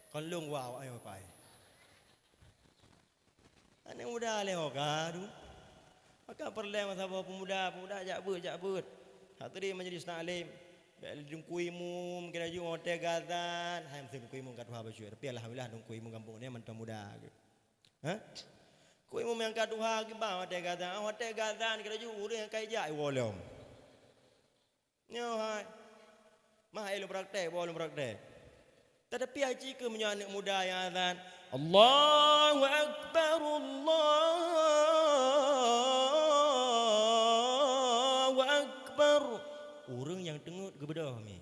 Kalung wow ayo pai. Ane muda leh garu. Maka perlu masa pemuda jakbut. Hak tadi majlis taklim. Belum kuimu mungkin aja hotel gazan. Hai mesti kuimu kat Tuhan bersyukur. Tapi alhamdulillah dong kuimu kampung ni mantan muda. Hah? Kuimu yang kat Tuhan gimana hotel gazan? Hotel gazan kita juga urang kai jai wolom. Nyo hai. Mah elu praktek, boleh praktek. Tetapi haji ke anak muda yang azan. Allahu Akbar, Allahu Akbar. Orang yang tengut ke bedah ni.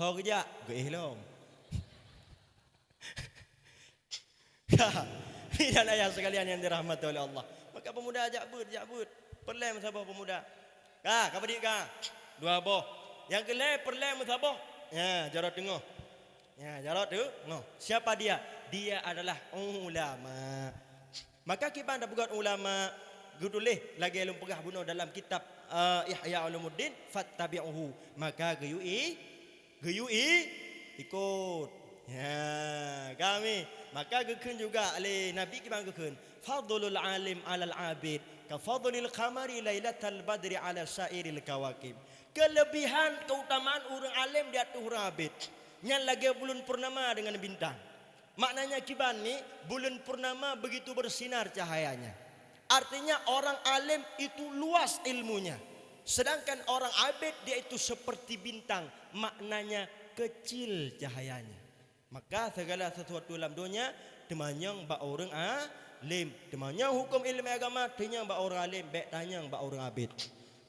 Hau kejap, ke ihlom. Ini dan ayah sekalian yang dirahmati oleh Allah. Maka pemuda jakbut. Perlem sabah pemuda. Kau beri dua boh. Yang kelai perlem sabah. Ya, jarak tengah. Ya, jarak tengah. Siapa dia? Dia adalah ulama. Maka kita anda bukan ulama. Gudulih lagi elum pegah bunuh dalam kitab Ihya Ulumuddin fattabi'uhu. Maka geyui ikut. Ya, kami. Maka gekun juga oleh Nabi kita gekun. Fadlul alim 'alal 'abid ka fadlil qamari lailatal badri 'ala sairil kawakib. Kelebihan keutamaan orang alim di atas orang abid. Yang lagi bulan purnama dengan bintang. Maknanya kiban ni bulan purnama begitu bersinar cahayanya. Artinya orang alim itu luas ilmunya. Sedangkan orang abid dia itu seperti bintang. Maknanya kecil cahayanya. Maka segala sesuatu dalam dunia temanyang ba orang alim. Temanyang hukum ilmu agama temanyang ba orang alim. Baik tanyang ba orang abid.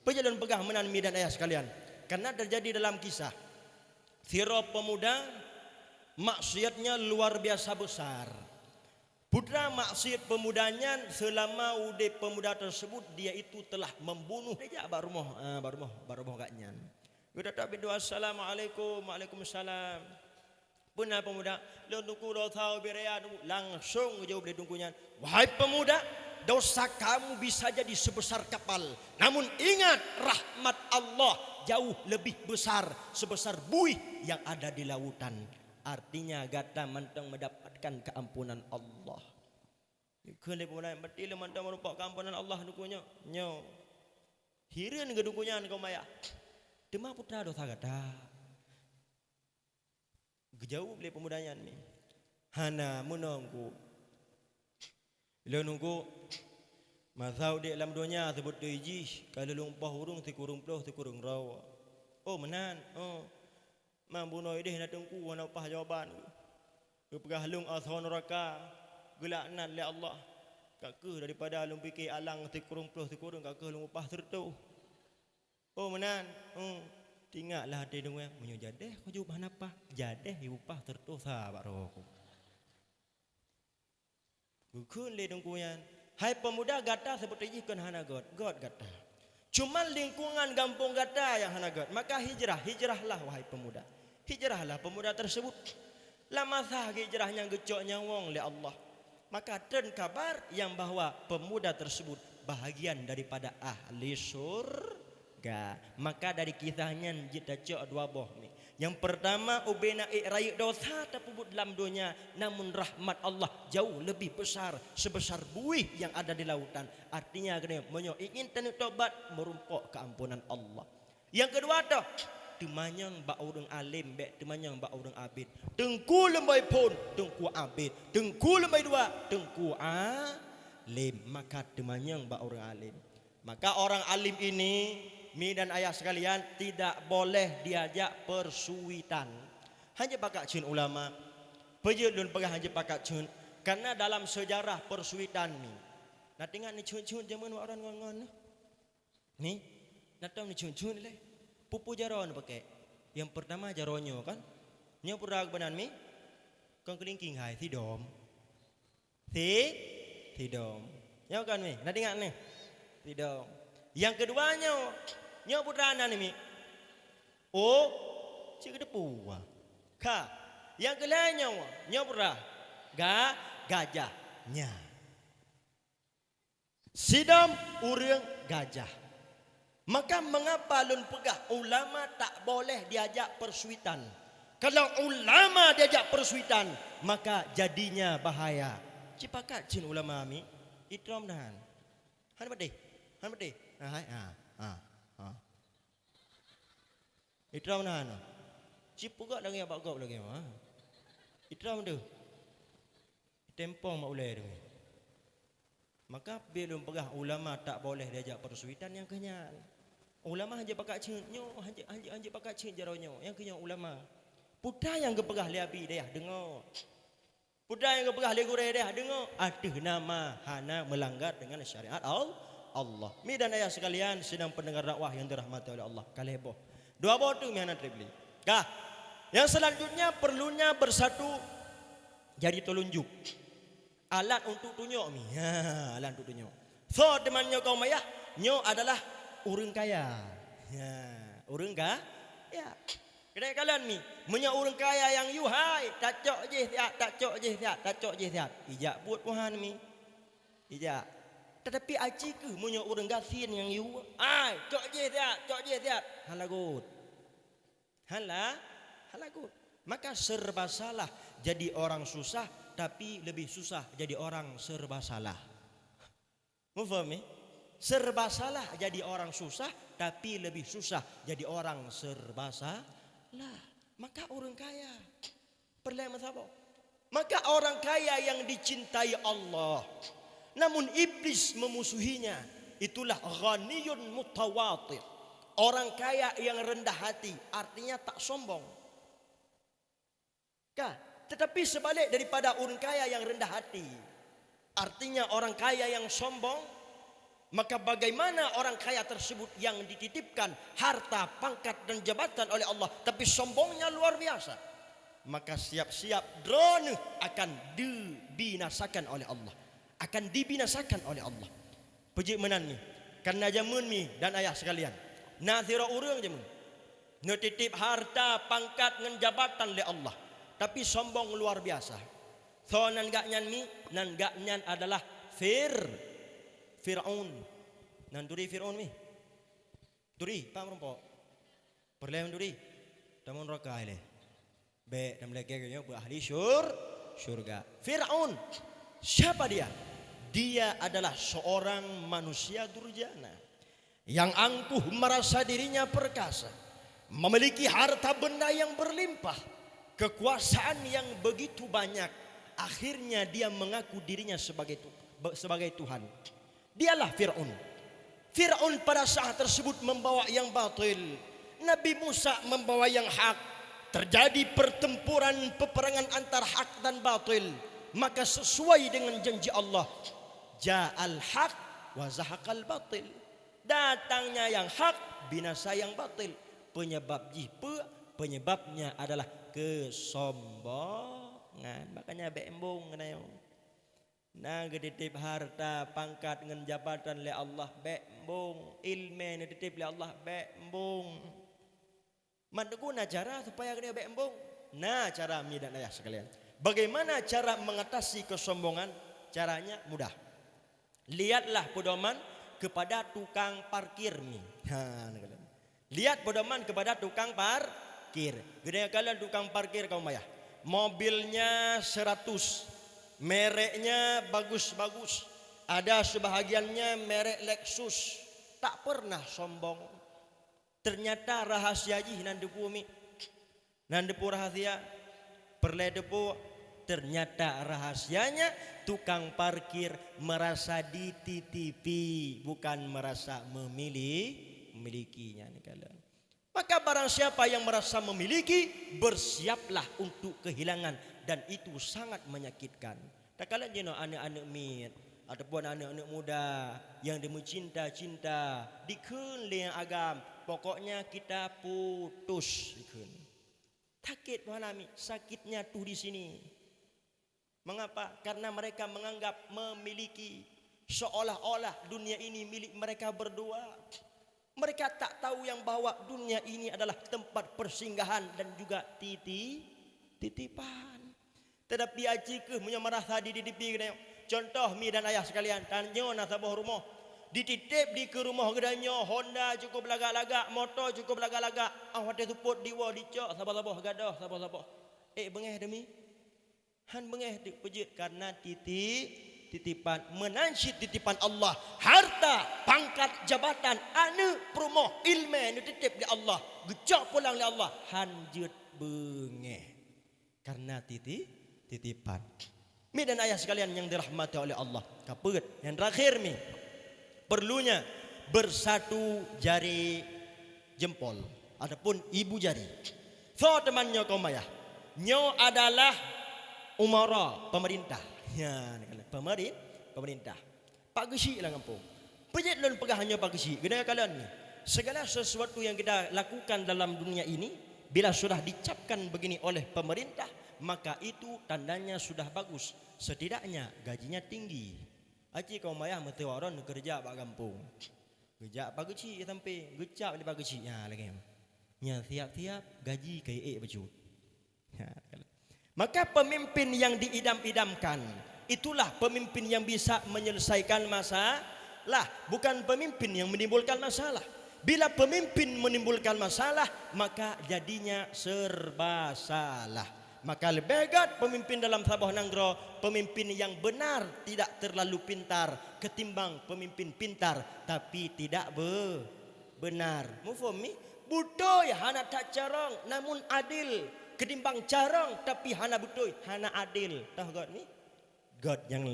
Perjalanan pegah menanmi dan ayah sekalian. Karena terjadi dalam kisah. Sirap pemuda maksiatnya luar biasa besar. Putra maksiat pemudanya selama udip pemuda tersebut dia itu telah membunuh. Dia barumoh gaknya. Kita tak berdoa assalamualaikum, waalaikumsalam. Benar pemuda, lentuku lo tahu beraya langsung jauh dari dungkunya. Wahai pemuda, dosa kamu bisa jadi sebesar kapal. Namun ingat rahmat Allah jauh lebih besar sebesar buih yang ada di lautan. Artinya gata mantang mendapatkan keampunan Allah. Kene pemuda berarti le mantang merupakan keampunan Allah dukunya. Nyo. Hireun ke dukunya kau maya. Dema putra dosa gata. Gejauh beli pemudanya ni. Hana menunggu. Bila nunggu masau di dalam dunia sebut tuji kalau lumpah hurung tikurung ploh tikurung rawa. Oh menan. Oh. Mambuno ideh na tengku wana upah jawaban. Kepegah lung ashon neraka. Gelaknan oleh Allah. Kakeh daripada lung fikir alang tikurung ploh tikurung kakeh lung upah tertu. Oh menan. Tinggallah hati dengar menyo jadeh kau jawab apa? Jadeh upah tertu sahabat rohku. Bukan le dengkuyan. Hai pemuda gata seperti ikan hana God gata. Cuma lingkungan kampung gata yang hana God. Maka hijrahlah wahai pemuda. Hijrahlah pemuda tersebut. Lama sah hijrahnya gecoknya wong le Allah. Maka dan kabar yang bahwa pemuda tersebut bahagian daripada ahli surga. Maka dari kisahnya kita cok dua boh ni. Yang pertama ubena rayu dosa terpubut dalam dunia, namun rahmat Allah jauh lebih besar sebesar buih yang ada di lautan. Artinya kena menyo ingin tanu tobat merumpok keampunan Allah. Yang kedua tu temanyang ba orang alim, be temanyang ba orang abid. Tengku lembai pun tengku abid, tengku lembai dua tengku alim. Maka temanyang ba orang alim. Maka orang alim ini mi dan ayah sekalian tidak boleh diajak persuitan. Hanya pakat cun ulama. Pejulun pegah hanya pakat cun. Karena dalam sejarah persuitan ni. Nak tengok ni cun-cun zaman orang ngon-ngon. Ni. Nak tahu ni cun-cun ni. Pupu jaron pakai. Yang pertama jaronyo kan. Nyo pura kebenan mi. Kong kelingking hai tidom. Tidom. Nyo kan mi. Nak tengok ni. Tidom. Yang keduanya nyo putrana ni mi. Oh, cik depu. Ka. Yang kelanya nyo putra. Gajahnya. Sidam urang gajah. Maka mengapa lun pegah ulama tak boleh diajak persuitan? Kalau ulama diajak persuitan, maka jadinya bahaya. Cipakat cin ulama mi, itram dan. Han bade, han bade. Itram dan. Cipukat lagi abak gop lagi mah. Itram tu. Tempong mak ulai tu. Maka belum pegah ulama tak boleh diajak persuitan yang kenyal. Ulama hanya pakat cenyo, hanya pakat cen jaronyo. Yang kenyal ulama. Putra yang kepegah liabi dia dengar. Putra yang kepegah legure dia dengar. Ada nama hana melanggar dengan syariat Allah. Mi dan ayah sekalian sedang pendengar dakwah yang dirahmati oleh Allah. Kalebo. Dua botu mi hana trebli. Kah? Yang selanjutnya perlunya bersatu jadi telunjuk. Alat untuk tunjuk mi. Alat untuk tunjuk. So temannya kau maya, nyo adalah orang kaya. Orang kaya. Ya. Kedai kalian mi, punya orang kaya yang you hai, tak cok je siap. Ijak buat Tuhan mi. Ijak. Tetapi aci ke punya orang gasin yang you, ai, cok je siap. Halagut. Halagut. Maka serba salah jadi orang susah, tapi lebih susah jadi orang serba salah. Mufahami? Serba salah jadi orang susah, tapi lebih susah jadi orang serba salah. Maka orang kaya perlu apa? Maka orang kaya yang dicintai Allah, namun iblis memusuhinya, itulah ghaniyun mutawatir. Orang kaya yang rendah hati, artinya tak sombong. Tetapi sebalik daripada orang kaya yang rendah hati, artinya orang kaya yang sombong. Maka bagaimana orang kaya tersebut yang dititipkan harta, pangkat dan jabatan oleh Allah, tapi sombongnya luar biasa. Maka siap-siap drone akan dibinasakan oleh Allah. Akan dibinasakan oleh Allah. Puji menan ni. Karena jamun mi dan ayah sekalian. Nazira urang jamun. Ngetitip harta, pangkat dan jabatan oleh Allah. Tapi sombong luar biasa. So nan gak nyan mi, nan gak nyan adalah Fir'aun. Nan duri Fir'aun mi. Duri, pak merompo. Perlem duri. Tamun raka ile. Be dan lagi kayaknya bu ahli surga. Fir'aun. Siapa dia? Dia adalah seorang manusia durjana yang angkuh merasa dirinya perkasa, memiliki harta benda yang berlimpah, kekuasaan yang begitu banyak. Akhirnya dia mengaku dirinya sebagai Tuhan. Dialah Fir'aun. Fir'aun pada saat tersebut membawa yang batil. Nabi Musa membawa yang hak. Terjadi pertempuran, peperangan antara hak dan batil. Maka sesuai dengan janji Allah, ja'al haq wa zahaqal batil. Datangnya yang hak, binasa yang batil. Penyebabnya adalah kesombongan. Makanya bembung kena yang nang dititip harta, pangkat dengan jabatan oleh Allah bembung, ilmu dititip oleh Allah bembung. Mana cara supaya kena bembung? Nah, cara mi dan ayah sekalian. Bagaimana cara mengatasi kesombongan? Caranya mudah. Lihatlah pedoman kepada tukang parkir mi. Lihat pedoman kepada tukang parkir. Gede kalian tukang parkir kau maya. Mobilnya 100. Mereknya bagus-bagus. Ada sebahagiannya merek Lexus. Tak pernah sombong. Ternyata rahasia ji nan depu mi. Nan depu rahasia. Perle depu. Ternyata rahasianya tukang parkir merasa dititipi, bukan merasa memilikinya. Maka barang siapa yang merasa memiliki, bersiaplah untuk kehilangan. Dan itu sangat menyakitkan. Tak kala jeno anak-anak mit ataupun anak-anak muda yang dimencinta-cinta dikeun liang agam, pokoknya kita putus dikeun. Sakit mengalami sakitnya tuh di sini. Mengapa? Karena mereka menganggap memiliki, seolah-olah dunia ini milik mereka berdua. Mereka tak tahu yang bahwa dunia ini adalah tempat persinggahan dan juga titipan. Tetapi aji ke punya merasa dititipi. Contoh mi dan ayah sekalian, tanyo na sebuah rumah. Dititip di ke rumah gedanya, Honda cukup lagak-lagak, motor cukup lagak-lagak. Hati tuput diwa dicok, sabar-sabar gadah, sabar-sabar. Bengeh demi. Han bengeh dipejit karena titipan, menansyid titipan Allah. Harta, pangkat, jabatan, anak, perumoh, ilmu nu titip di Allah. Gecok pulang di Allah. Han jut bengeh. Karena titipan. Mi dan ayah sekalian yang dirahmati oleh Allah. Kapet. Yang terakhir mi. Perlunya bersatu jari jempol ataupun ibu jari. So temannya kaum ayah, nyo adalah umara pemerintah. Ya, pemerintah. Pak Gesi lah kampung. Pejat lon pegahannya Pak Gesi. Guna kalian ni. Segala sesuatu yang kita lakukan dalam dunia ini bila sudah dicapkan begini oleh pemerintah, maka itu tandanya sudah bagus. Setidaknya gajinya tinggi. Aci kau mayah mesti waron kerja pak kampung. Kerja pagi ci sampai gecap di pagi ci nya lagi. Nya tiap-tiap gaji kai baju. Ya, maka pemimpin yang diidam-idamkan itulah pemimpin yang bisa menyelesaikan masalah, bukan pemimpin yang menimbulkan masalah. Bila pemimpin menimbulkan masalah, maka jadinya serba salah. Maka lebih baik pemimpin dalam Sabah Nanggro, pemimpin yang benar tidak terlalu pintar ketimbang pemimpin pintar tapi tidak benar. Mufahami? Budoy hana tak carong namun adil ketimbang carong tapi hana budoy hana adil. Tahu God ni? God yang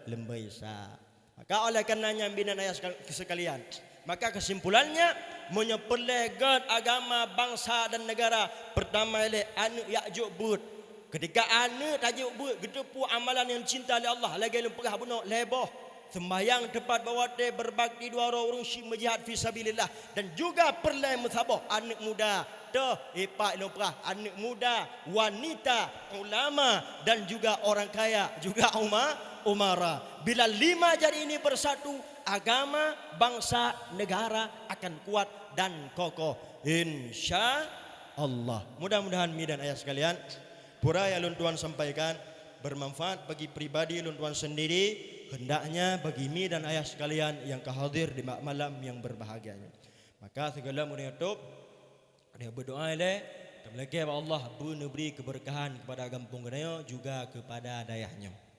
lembay sa. Maka oleh karenanya bina ayah sekalian, maka kesimpulannya menyepelegat agama bangsa dan negara. Pertama ialah anu yakjuk but. Ketika anu tajuk but gedepu amalan yang cinta oleh Allah lagi lu pegah bunuh leboh sembahyang tepat bawate berbakti dua orang si berjihad fi sabilillah dan juga perlai musabah anak muda dah ipak lu pegah anak muda wanita ulama dan juga orang kaya juga umara. Bila lima jari ini bersatu, agama, bangsa, negara akan kuat dan kokoh. Insya Allah. Mudah-mudahan mi dan ayah sekalian, pura yang lun tuan sampaikan bermanfaat bagi pribadi lun tuan sendiri, hendaknya bagi mi dan ayah sekalian yang kehadir di malam yang berbahagianya. Maka segala menutup, dia berdoa oleh terlebih Allah beri keberkahan kepada kampung Gedayo juga kepada dayahnya.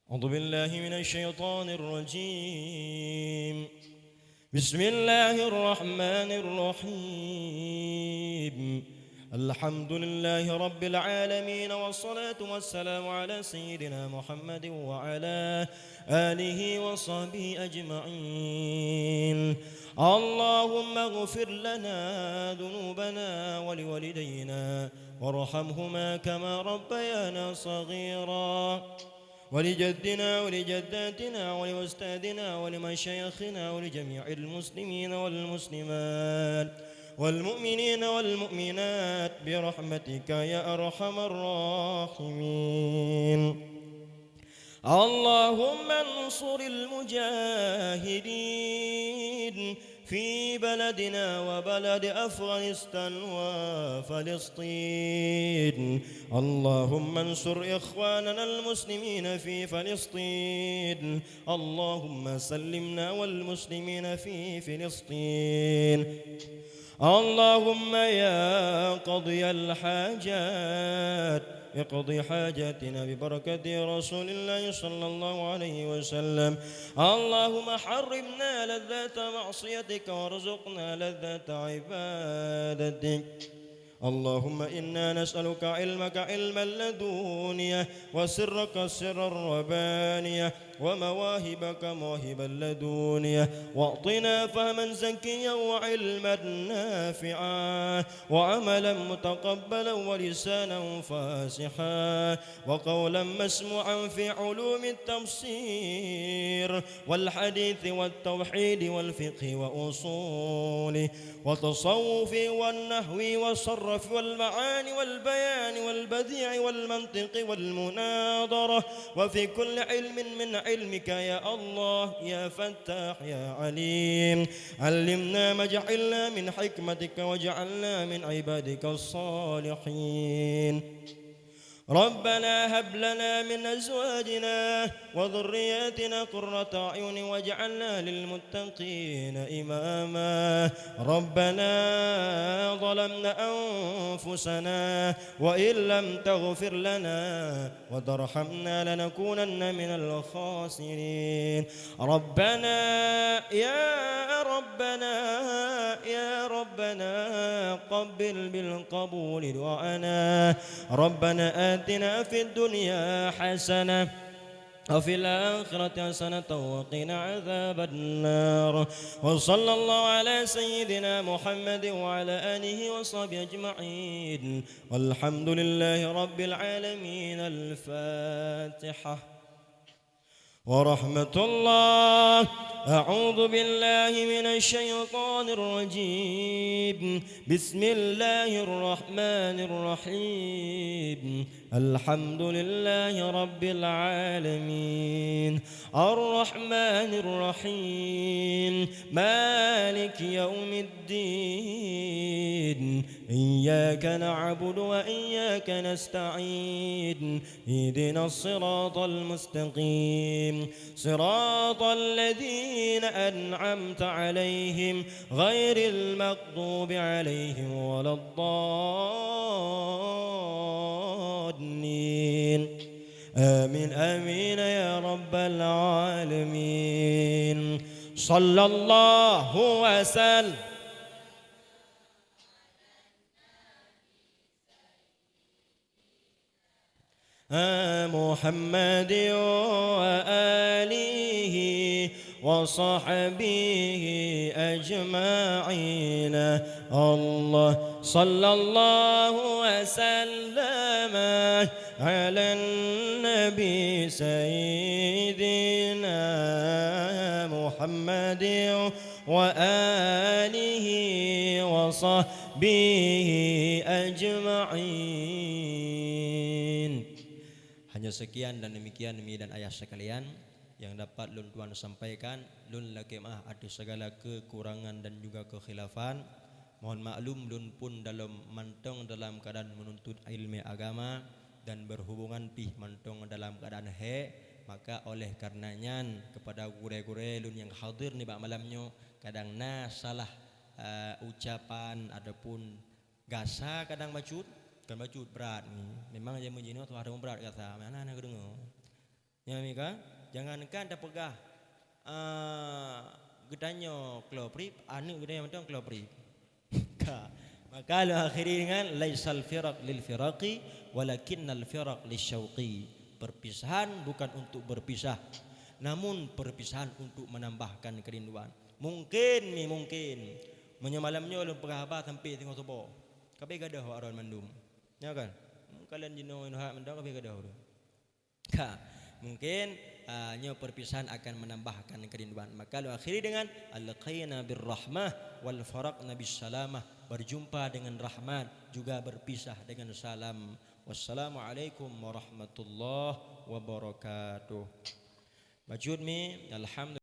أعوذ بالله من الشيطان الرجيم بسم الله الرحمن الرحيم الحمد لله رب العالمين والصلاة والسلام على سيدنا محمد وعلى آله وصحبه أجمعين اللهم اغفر لنا ذنوبنا ولوالدينا وارحمهما كما ربيانا صغيرا ولجدنا ولجداتنا ولأستاذنا ولمشايخنا ولجميع المسلمين والمسلمات والمؤمنين والمؤمنات برحمتك يا أرحم الراحمين اللهم انصر المجاهدين في بلدنا وبلد أفغانستان وفلسطين اللهم انصر إخواننا المسلمين في فلسطين اللهم سلمنا والمسلمين في فلسطين اللهم يا قضي الحاجات اقضي حاجاتنا ببركة رسول الله صلى الله عليه وسلم اللهم حرمنا لذات معصيتك وارزقنا لذات عبادتك اللهم إنا نسألك علمك علما لدونيا وسرك سر الربانية ومواهبك مواهب اللدونية واعطنا فهما زكيا وعلما نافعا وعملا متقبلا ولسانا فاسحا وقولا مسموعا في علوم التفسير والحديث والتوحيد والفقه وأصوله والتصوف والنحو والصرف والمعاني والبيان والبديع والمنطق والمناظرة وفي كل علم من علمك يا الله يا فتاح يا عليم علمنا ما جعلنا من حكمتك وجعلنا من عبادك الصالحين ربنا هب لنا من أزواجنا وذرياتنا قرة أعين واجعلنا للمتقين إماما ربنا ظلمنا أنفسنا وإن لم تغفر لنا وترحمنا لنكونن من الخاسرين ربنا يا ربنا قبل بالقبول دعانا ربنا آتنا في الدنيا حسنة وفي الآخرة حسنة وقنا عذاب النار وصلى الله على سيدنا محمد وعلى آله وصحبه أجمعين والحمد لله رب العالمين الفاتحة ورحمة الله أعوذ بالله من الشيطان الرجيم بسم الله الرحمن الرحيم الحمد لله رب العالمين الرحمن الرحيم مالك يوم الدين إياك نعبد وإياك نستعين اهدنا الصراط المستقيم صراط الذين أنعمت عليهم غير المغضوب عليهم ولا الضالين آمين آمين يا رب العالمين صلى الله وسلم محمد وآله وصحبه أجمعين الله صلى الله وسلم على النبي سيدنا محمد وآله وصحبه أجمعين. Hanya sekian dan demikian mi dan ayah sekalian yang dapat Lun Tuan sampaikan. Lun lakimah ada segala kekurangan dan juga kekhilafan. Mohon maklum Lun pun dalam mantong dalam keadaan menuntut ilmu agama dan berhubungan pih mantong dalam keadaan maka oleh karenanya kepada gure-gure Lun yang hadir ni bak malamnya kadang salah ucapan adapun gasa kadang bacut kan bacut berat ni memang aja menjini tu ada berat kata mana nak dengar ya mika jangankan dah pegah gedanya kloprip anu gedanya macam kloprip maka lu akhiri dengan laisal firaq lil firaqi walakinnal firaq lisyauqi. Perpisahan bukan untuk berpisah namun perpisahan untuk menambahkan kerinduan. Mungkin menyemalamnya lu pegah apa sampai tengok sobo kabe gadah aron mandum ya kan kalian jino hak mendak kabe gadah tu mungkin hanya perpisahan akan menambahkan kerinduan. Maka lu akhiri dengan alqaina birrahmah wal faraqna bisalamah, berjumpa dengan rahmat juga berpisah dengan salam. Wassalamualaikum warahmatullahi wabarakatuh. Bajud mi alhamdulillah.